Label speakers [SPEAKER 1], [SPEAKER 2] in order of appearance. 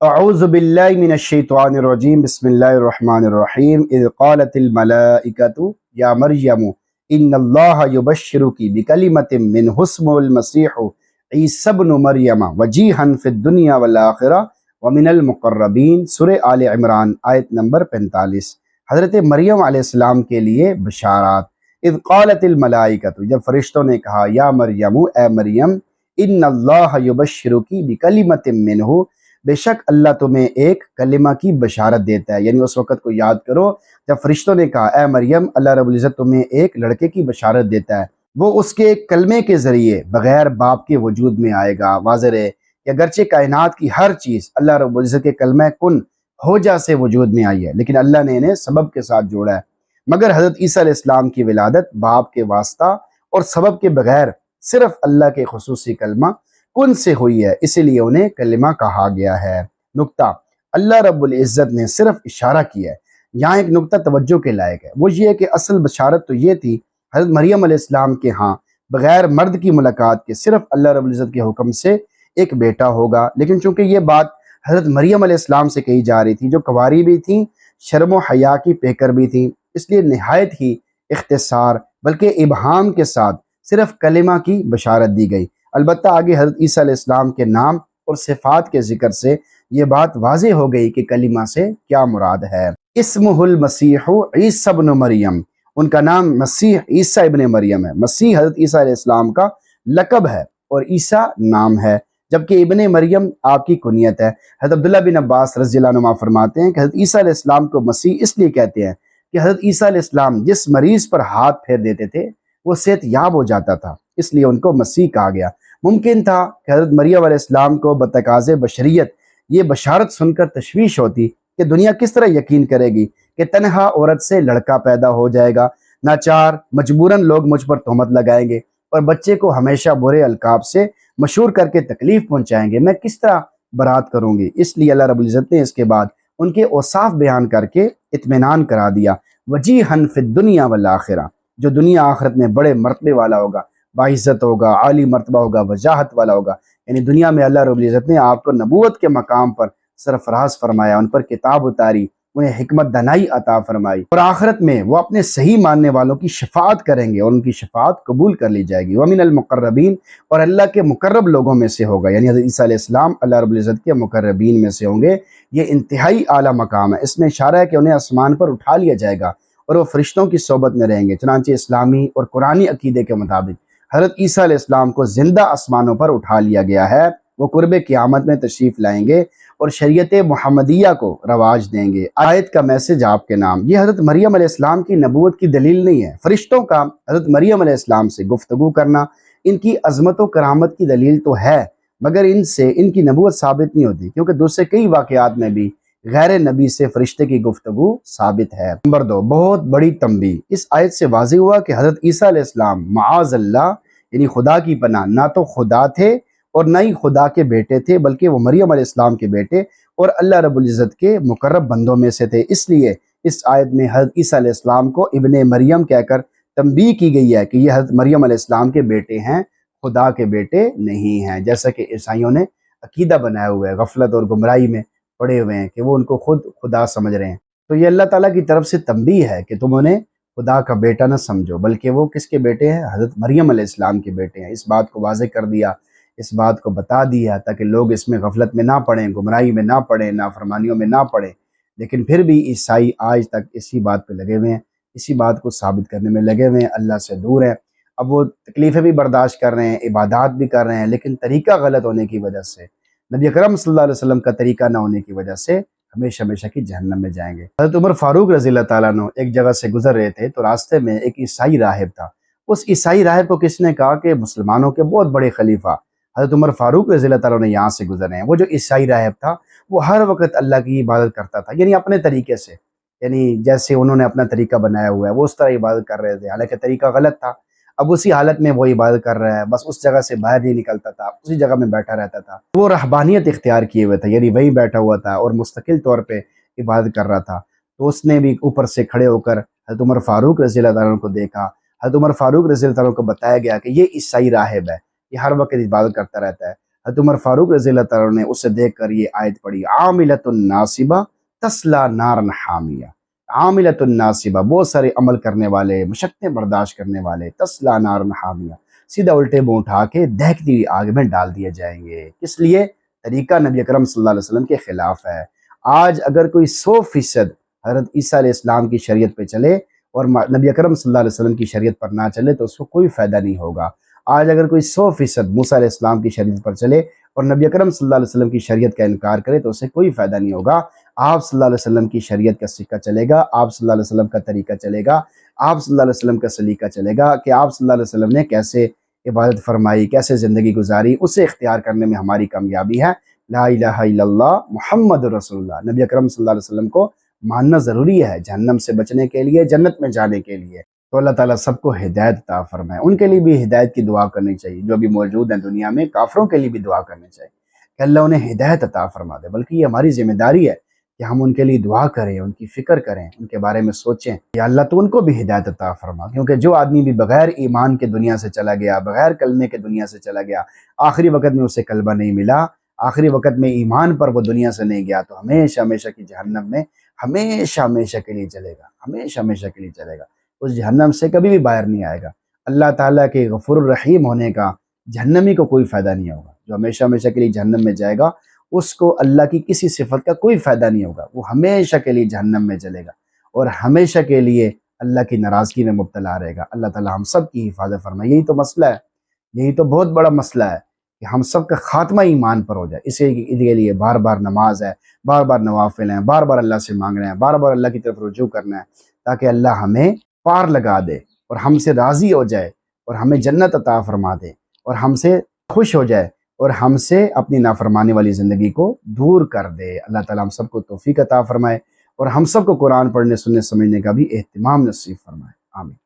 [SPEAKER 1] اعوذ باللہ من الشیطان الرجیم بسم اللہ الرحمن الرحیم اذ قالت الملائکۃ یا مریم ان اللہ یبشرکی بکلمۃ منہ اسمہ المسیح عیسی ابن مریم وجیہا فی الدنیا والآخرہ ومن المقربین۔ سورہ آل عمران آیت نمبر 45۔ حضرت مریم علیہ السلام کے لیے بشارات۔ اذ قالت الملائکۃ، جب فرشتوں نے کہا، یا مریم، اے مریم، ان اللہ یبشرکی بکلمۃ منہ، بے شک اللہ تمہیں ایک کلمہ کی بشارت دیتا ہے۔ یعنی اس وقت کو یاد کرو جب فرشتوں نے کہا، اے مریم، اللہ رب العزت تمہیں ایک لڑکے کی بشارت دیتا ہے، وہ اس کے کلمے کے ذریعے بغیر باپ کے وجود میں آئے گا۔ واضح ہے کہ اگرچہ کائنات کی ہر چیز اللہ رب العزت کے کلمہ کن ہو جا سے وجود میں آئی ہے، لیکن اللہ نے انہیں سبب کے ساتھ جوڑا ہے۔ مگر حضرت عیسیٰ علیہ السلام کی ولادت باپ کے واسطہ اور سبب کے بغیر صرف اللہ کے خصوصی کلمہ کن سے ہوئی ہے، اسی لیے انہیں کلمہ کہا گیا ہے۔ نقطہ، اللہ رب العزت نے صرف اشارہ کیا ہے۔ یہاں ایک نقطہ توجہ کے لائق ہے، وہ یہ ہے کہ اصل بشارت تو یہ تھی حضرت مریم علیہ السلام کے ہاں بغیر مرد کی ملاقات کے صرف اللہ رب العزت کے حکم سے ایک بیٹا ہوگا، لیکن چونکہ یہ بات حضرت مریم علیہ السلام سے کہی جا رہی تھی، جو کنواری بھی تھیں، شرم و حیا کی پیکر بھی تھیں، اس لیے نہایت ہی اختصار بلکہ ابہام کے ساتھ صرف کلمہ کی بشارت دی گئی۔ البتہ آگے حضرت عیسیٰ علیہ السلام کے نام اور صفات کے ذکر سے یہ بات واضح ہو گئی کہ کلمہ سے کیا مراد ہے۔ اسمہ المسیح عیسی ابن مریم، ان کا نام مسیح عیسیٰ ابن مریم ہے۔ مسیح حضرت عیسیٰ علیہ السلام کا لقب ہے اور عیسیٰ نام ہے، جبکہ ابن مریم آپ کی کنیت ہے۔ حضرت عبداللہ بن عباس رضی اللہ عنہ فرماتے ہیں کہ حضرت عیسیٰ علیہ السلام کو مسیح اس لیے کہتے ہیں کہ حضرت عیسیٰ علیہ السلام جس مریض پر ہاتھ پھیر دیتے تھے وہ صحت یاب ہو جاتا تھا، اس لیے ان کو مسیح کہا گیا۔ ممکن تھا کہ حضرت مریم علیہ السلام کو بتقاضِ بشریت یہ بشارت سن کر تشویش ہوتی کہ دنیا کس طرح یقین کرے گی کہ تنہا عورت سے لڑکا پیدا ہو جائے گا، ناچار مجبوراً لوگ مجھ پر تہمت لگائیں گے اور بچے کو ہمیشہ برے القاب سے مشہور کر کے تکلیف پہنچائیں گے، میں کس طرح برات کروں گی۔ اس لیے اللہ رب العزت نے اس کے بعد ان کے اوصاف بیان کر کے اطمینان کرا دیا، وجیہاً فی الدنیا والآخرہ، جو دنیا آخرت میں بڑے مرتبے والا ہوگا، باعزت ہوگا، عالی مرتبہ ہوگا، وجاہت والا ہوگا۔ یعنی دنیا میں اللہ رب العزت نے آپ کو نبوت کے مقام پر سرفراز فرمایا، ان پر کتاب اتاری، انہیں حکمت دانائی عطا فرمائی، اور آخرت میں وہ اپنے صحیح ماننے والوں کی شفاعت کریں گے اور ان کی شفاعت قبول کر لی جائے گی۔ ومن المقربین، اور اللہ کے مقرب لوگوں میں سے ہوگا، یعنی حضرت عیسیٰ علیہ السلام اللہ رب العزت کے مقربین میں سے ہوں گے۔ یہ انتہائی اعلیٰ مقام ہے، اس میں اشارہ ہے کہ انہیں آسمان پر اٹھا لیا جائے گا اور وہ فرشتوں کی صحبت میں رہیں گے۔ چنانچہ اسلامی اور قرآنی عقیدے کے مطابق حضرت عیسیٰ علیہ السلام کو زندہ آسمانوں پر اٹھا لیا گیا ہے، وہ قرب قیامت میں تشریف لائیں گے اور شریعت محمدیہ کو رواج دیں گے۔ آیت کا میسج آپ کے نام، یہ حضرت مریم علیہ السلام کی نبوت کی دلیل نہیں ہے۔ فرشتوں کا حضرت مریم علیہ السلام سے گفتگو کرنا ان کی عظمت و کرامت کی دلیل تو ہے، مگر ان سے ان کی نبوت ثابت نہیں ہوتی، کیونکہ دوسرے کئی واقعات میں بھی غیر نبی سے فرشتے کی گفتگو ثابت ہے۔ نمبر 2، بہت بڑی تنبیہ۔ اس آیت سے واضح ہوا کہ حضرت عیسیٰ علیہ السلام معاذ اللہ، یعنی خدا کی پناہ، نہ تو خدا تھے اور نہ ہی خدا کے بیٹے تھے، بلکہ وہ مریم علیہ السلام کے بیٹے اور اللہ رب العزت کے مقرب بندوں میں سے تھے۔ اس لیے اس آیت میں حضرت عیسیٰ علیہ السلام کو ابن مریم کہہ کر تنبیہ کی گئی ہے کہ یہ حضرت مریم علیہ السلام کے بیٹے ہیں، خدا کے بیٹے نہیں ہیں، جیسا کہ عیسائیوں نے عقیدہ بنایا ہوا ہے، غفلت اور گمراہی میں پڑے ہوئے ہیں کہ وہ ان کو خود خدا سمجھ رہے ہیں۔ تو یہ اللہ تعالیٰ کی طرف سے تنبیہ ہے کہ تم انہیں خدا کا بیٹا نہ سمجھو، بلکہ وہ کس کے بیٹے ہیں؟ حضرت مریم علیہ السلام کے بیٹے ہیں۔ اس بات کو واضح کر دیا، اس بات کو بتا دیا تاکہ لوگ اس میں غفلت میں نہ پڑیں، گمراہی میں نہ پڑیں، نافرمانیوں میں نہ پڑیں۔ لیکن پھر بھی عیسائی آج تک اسی بات پہ لگے ہوئے ہیں، اسی بات کو ثابت کرنے میں لگے ہوئے ہیں، اللہ سے دور ہیں۔ اب وہ تکلیفیں بھی برداشت کر رہے ہیں، عبادات بھی کر رہے ہیں، لیکن طریقہ غلط ہونے کی وجہ سے، نبی اکرم صلی اللہ علیہ وسلم کا طریقہ نہ ہونے کی وجہ سے ہمیشہ ہمیشہ کی جہنم میں جائیں گے۔ حضرت عمر فاروق رضی اللہ تعالیٰ عنہ ایک جگہ سے گزر رہے تھے تو راستے میں ایک عیسائی راہب تھا۔ اس عیسائی راہب کو کس نے کہا کہ مسلمانوں کے بہت بڑے خلیفہ حضرت عمر فاروق رضی اللہ تعالیٰ عنہ یہاں سے گزر رہے ہیں۔ وہ جو عیسائی راہب تھا وہ ہر وقت اللہ کی عبادت کرتا تھا، یعنی اپنے طریقے سے، یعنی جیسے انہوں نے اپنا طریقہ بنایا ہوا ہے وہ اس طرح عبادت کر رہے تھے، حالانکہ طریقہ غلط تھا۔ اب اسی حالت میں وہ عبادت کر رہا ہے، بس اس جگہ سے باہر نہیں نکلتا تھا، اسی جگہ میں بیٹھا رہتا تھا۔ وہ رہبانیت اختیار کیے ہوئے تھا، یعنی وہیں بیٹھا ہوا تھا اور مستقل طور پہ عبادت کر رہا تھا۔ تو اس نے بھی اوپر سے کھڑے ہو کر حضرت عمر فاروق رضی اللہ تعالیٰ عنہ کو دیکھا۔ حضرت عمر فاروق رضی اللہ تعالیٰ عنہ کو بتایا گیا کہ یہ عیسائی راہب ہے، یہ ہر وقت عبادت کرتا رہتا ہے۔ حضرت عمر فاروق رضی اللہ تعالیٰ نے اسے دیکھ کر یہ آیت پڑھی، عاملۃ ناصبہ تسلا نارن حامیہ۔ عاملۃ ناصبہ، بہت سارے عمل کرنے والے، مشقتیں برداشت کرنے والے، تسلا نارن حامیہ، سیدھا الٹے منہ اٹھا کے دہکتی ہوئی آگ میں ڈال دیے جائیں گے۔ کس لیے؟ طریقہ نبی اکرم صلی اللہ علیہ وسلم کے خلاف ہے۔ آج اگر کوئی 100% حضرت عیسیٰ علیہ السلام کی شریعت پہ چلے اور نبی اکرم صلی اللہ علیہ وسلم کی شریعت پر نہ چلے تو اس کو کوئی فائدہ نہیں ہوگا۔ آج اگر کوئی 100% موسیٰ علیہ السلام کی شریعت پر چلے اور نبی اکرم صلی اللہ علیہ وسلم کی شریعت کا انکار کرے تو اسے کوئی فائدہ نہیں ہوگا۔ آپ صلی اللہ علیہ وسلم کی شریعت کا سکہ چلے گا، آپ صلی اللہ علیہ وسلم کا طریقہ چلے گا، آپ صلی اللہ علیہ وسلم کا سلیقہ چلے گا کہ آپ صلی اللہ علیہ وسلم نے کیسے عبادت فرمائی، کیسے زندگی گزاری، اسے اختیار کرنے میں ہماری کامیابی ہے۔ لا الہ الا اللہ محمد رسول اللہ، نبی اکرم صلی اللہ علیہ وسلم کو ماننا ضروری ہے جہنم سے بچنے کے لیے، جنت میں جانے کے لیے۔ تو اللہ تعالیٰ سب کو ہدایت عطا فرمائے۔ ان کے لیے بھی ہدایت کی دعا کرنی چاہیے جو بھی موجود ہیں دنیا میں، کافروں کے لیے بھی دعا کرنی چاہیے کہ اللہ انہیں ہدایت عطا فرما دے، بلکہ یہ ہماری ذمہ داری ہے کہ ہم ان کے لیے دعا کریں، ان کی فکر کریں، ان کے بارے میں سوچیں یا اللہ تو ان کو بھی ہدایت عطا فرما، کیونکہ جو آدمی بھی بغیر ایمان کے دنیا سے چلا گیا، بغیر کلمے کے دنیا سے چلا گیا، آخری وقت میں اسے کلمہ نہیں ملا، آخری وقت میں ایمان پر وہ دنیا سے نہیں گیا، تو ہمیشہ ہمیشہ کی جہنم میں ہمیشہ ہمیشہ کے لیے چلے گا، ہمیشہ ہمیشہ کے لیے چلے گا، اس جہنم سے کبھی بھی باہر نہیں آئے گا۔ اللہ تعالیٰ کے غفور الرحیم ہونے کا جہنمی کو کوئی فائدہ نہیں ہوگا۔ جو ہمیشہ ہمیشہ کے لیے جہنم میں جائے گا اس کو اللہ کی کسی صفت کا کوئی فائدہ نہیں ہوگا، وہ ہمیشہ کے لیے جہنم میں چلے گا اور ہمیشہ کے لیے اللہ کی ناراضگی میں مبتلا رہے گا۔ اللہ تعالیٰ ہم سب کی حفاظت فرمائے۔ یہی تو مسئلہ ہے، یہی تو بہت بڑا مسئلہ ہے کہ ہم سب کا خاتمہ ایمان پر ہو جائے۔ اسی کے لیے بار بار نماز ہے، بار بار نوافل ہیں، بار بار اللہ سے مانگ رہے ہیں، بار بار اللہ کی طرف رجوع کرنا ہے تاکہ اللہ ہمیں پار لگا دے اور ہم سے راضی ہو جائے اور ہمیں جنت عطا فرما دے اور ہم سے خوش ہو جائے اور ہم سے اپنی نافرمانے والی زندگی کو دور کر دے۔ اللہ تعالیٰ ہم سب کو توفیق عطا فرمائے اور ہم سب کو قرآن پڑھنے، سننے، سمجھنے کا بھی اہتمام نصیب فرمائے۔ آمین۔